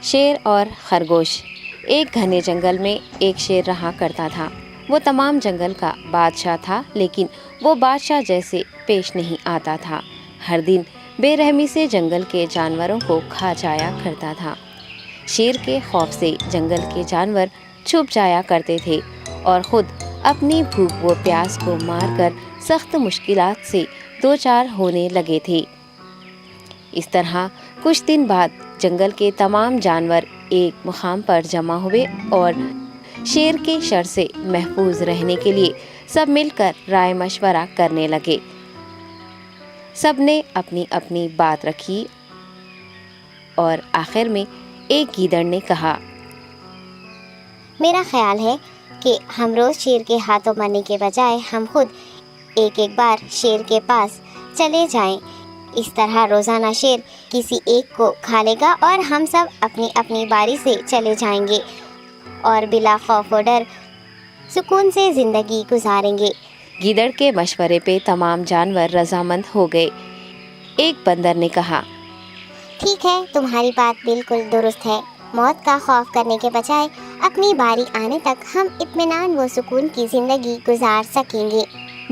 شیر اور خرگوش۔ ایک گھنے جنگل میں ایک شیر رہا کرتا تھا۔ وہ تمام جنگل کا بادشاہ تھا، لیکن وہ بادشاہ جیسے پیش نہیں آتا تھا۔ ہر دن بے رحمی سے جنگل کے جانوروں کو کھا جایا کرتا تھا۔ شیر کے خوف سے جنگل کے جانور چھپ جایا کرتے تھے اور خود اپنی بھوک و پیاس کو مار کر سخت مشکلات سے دوچار ہونے لگے تھے۔ اس طرح کچھ دن بعد جنگل کے تمام جانور ایک مقام پر جمع ہوئے اور شیر کے شر سے محفوظ رہنے کے لیے سب مل کر رائے مشورہ کرنے لگے۔ سب نے اپنی اپنی بات رکھی اور آخر میں ایک گیدڑ نے کہا، میرا خیال ہے کہ ہم روز شیر کے ہاتھوں مرنے کے بجائے ہم خود ایک بار شیر کے پاس چلے جائیں۔ اس طرح روزانہ شیر کسی ایک کو کھا لے گا اور ہم سب اپنی اپنی باری سے چلے جائیں گے اور بلا خوف و ڈر سکون سے زندگی گزاریں گے۔ گیدڑ کے مشورے پہ تمام جانور رضامند ہو گئے۔ ایک بندر نے کہا، ٹھیک ہے، تمہاری بات بالکل درست ہے۔ موت کا خوف کرنے کے بجائے اپنی باری آنے تک ہم اطمینان و سکون کی زندگی گزار سکیں گے۔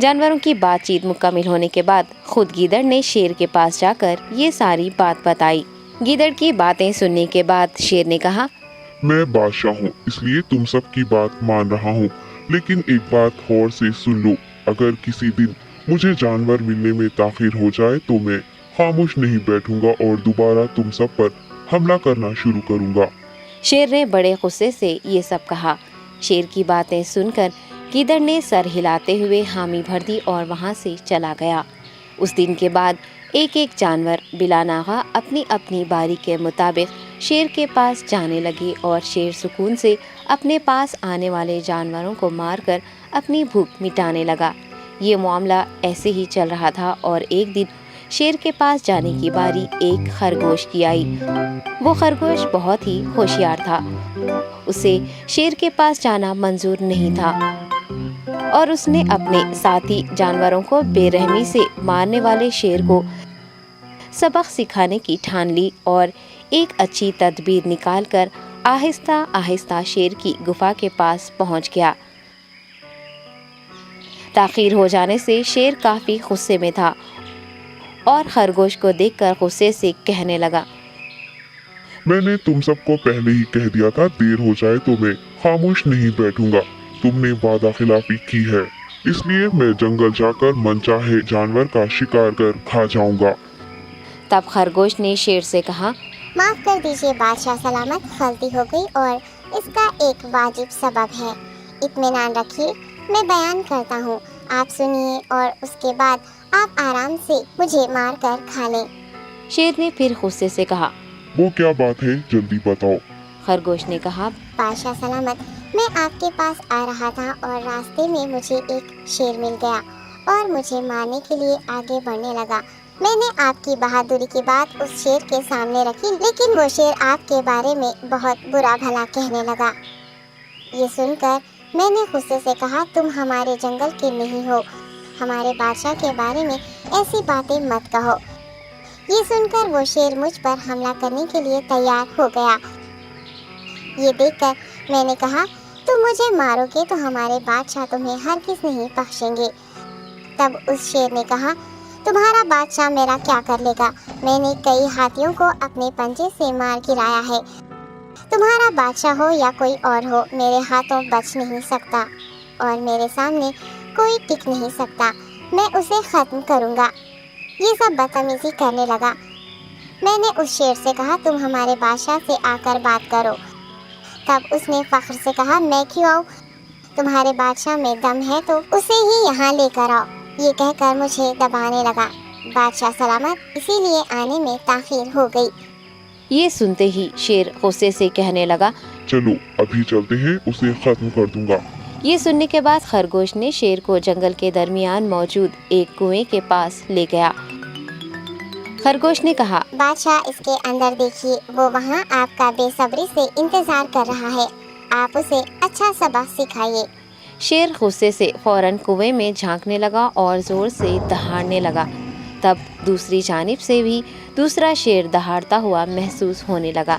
جانوروں کی بات چیت مکمل ہونے کے بعد خود گیدڑ نے شیر کے پاس جا کر یہ ساری بات بتائی۔ گیدڑ کی باتیں سننے کے بعد شیر نے کہا، میں بادشاہ ہوں، اس لیے تم سب کی بات مان رہا ہوں، لیکن ایک بات غور سے سن لو۔ اگر کسی دن مجھے جانور ملنے میں تاخیر ہو جائے تو میں خاموش نہیں بیٹھوں گا اور دوبارہ تم سب پر حملہ کرنا شروع کروں گا۔ شیر نے بڑے غصے سے یہ سب کہا۔ شیر کی باتیں سن کر گیدڑ نے سر ہلاتے ہوئے حامی بھر دی اور وہاں سے چلا گیا۔ اس دن کے بعد ایک ایک جانور بلا ناغہ اپنی اپنی باری کے مطابق شیر کے پاس جانے لگے اور شیر سکون سے اپنے پاس آنے والے جانوروں کو مار کر اپنی بھوک مٹانے لگا۔ یہ معاملہ ایسے ہی چل رہا تھا اور ایک دن شیر کے پاس جانے کی باری ایک خرگوش کی آئی۔ وہ خرگوش بہت ہی ہوشیار تھا۔ اسے شیر کے پاس جانا منظور نہیں تھا اور اس نے اپنے ساتھی جانوروں کو بے رحمی سے مارنے والے شیر کو سبق سکھانے کی ٹھان لی اور ایک اچھی تدبیر نکال کر آہستہ آہستہ شیر کی گفا کے پاس پہنچ گیا۔ تاخیر ہو جانے سے شیر کافی غصے میں تھا اور خرگوش کو دیکھ کر غصے سے کہنے لگا، میں نے تم سب کو پہلے ہی کہہ دیا تھا، دیر ہو جائے تو میں خاموش نہیں بیٹھوں گا۔ تم نے وعدہ خلافی کی ہے، اس لیے میں جنگل جا کر من چاہے جانور کا شکار کر کھا جاؤں گا۔ تب خرگوش نے شیر سے کہا، معاف کر دیجیے بادشاہ سلامت، غلطی ہو گئی اور اس کا ایک واجب سبب ہے۔ اطمینان رکھیے، میں بیان کرتا ہوں، آپ سنیے اور اس کے بعد آپ آرام سے مجھے مار کر کھا لیں۔ شیر نے پھر غصے سے کہا، وہ کیا بات ہے، جلدی بتاؤ۔ خرگوش نے کہا، بادشاہ سلامت، میں آپ کے پاس آ رہا تھا اور راستے میں مجھے ایک شیر مل گیا اور مجھے مارنے کے لیے آگے بڑھنے لگا۔ میں نے آپ کی بہادری کی بات اس شیر کے سامنے رکھی، لیکن وہ شیر آپ کے بارے میں بہت برا بھلا کہنے لگا۔ یہ سن کر میں نے غصے سے کہا، تم ہمارے جنگل کے نہیں ہو، ہمارے بادشاہ کے بارے میں ایسی باتیں مت کہو۔ یہ سن کر وہ شیر مجھ پر حملہ کرنے کے لیے تیار ہو گیا۔ یہ دیکھ کر میں نے کہا، تم مجھے مارو گے تو ہمارے بادشاہ تمہیں ہرگز نہیں بخشیں گے۔ تب اس شیر نے کہا، تمہارا بادشاہ میرا کیا کر لے گا؟ میں نے کئی ہاتھیوں کو اپنے پنجے سے مار گرایا ہے، تمہارا بادشاہ ہو یا کوئی اور ہو، میرے ہاتھوں بچ نہیں سکتا اور میرے سامنے کوئی ٹک نہیں سکتا، میں اسے ختم کروں گا۔ یہ سب بدتمیزی کرنے لگا۔ میں نے اس شیر سے کہا، تم ہمارے بادشاہ سے آ کر بات کرو۔ تب اس نے فخر سے کہا، میں کیوں آؤں؟ تمہارے بادشاہ میں دم ہے تو اسے ہی یہاں لے کر آؤ۔ یہ کہہ کر مجھے دبانے لگا۔ بادشاہ سلامت، اسی لیے آنے میں تاخیر ہو گئی۔ یہ سنتے ہی شیر غصے سے کہنے لگا، چلو ابھی چلتے ہیں، اسے ختم کر دوں گا۔ یہ سننے کے بعد خرگوش نے شیر کو جنگل کے درمیان موجود ایک کنویں کے پاس لے گیا۔ خرگوش نے کہا، بادشاہ اس کے اندر دیکھیے، وہ وہاں آپ کا بے صبری سے انتظار کر رہا ہے، آپ اسے اچھا سبق سکھائیے۔ شیر غصے سے فوراً کنویں میں جھانکنے لگا اور زور سے دہاڑنے لگا۔ تب دوسری جانب سے بھی دوسرا شیر دہاڑتا ہوا محسوس ہونے لگا۔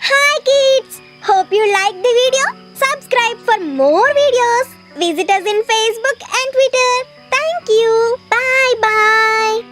Hi kids! Hope you liked the video. Subscribe for more videos. Visit us in Facebook and Twitter. Thank you. Bye bye.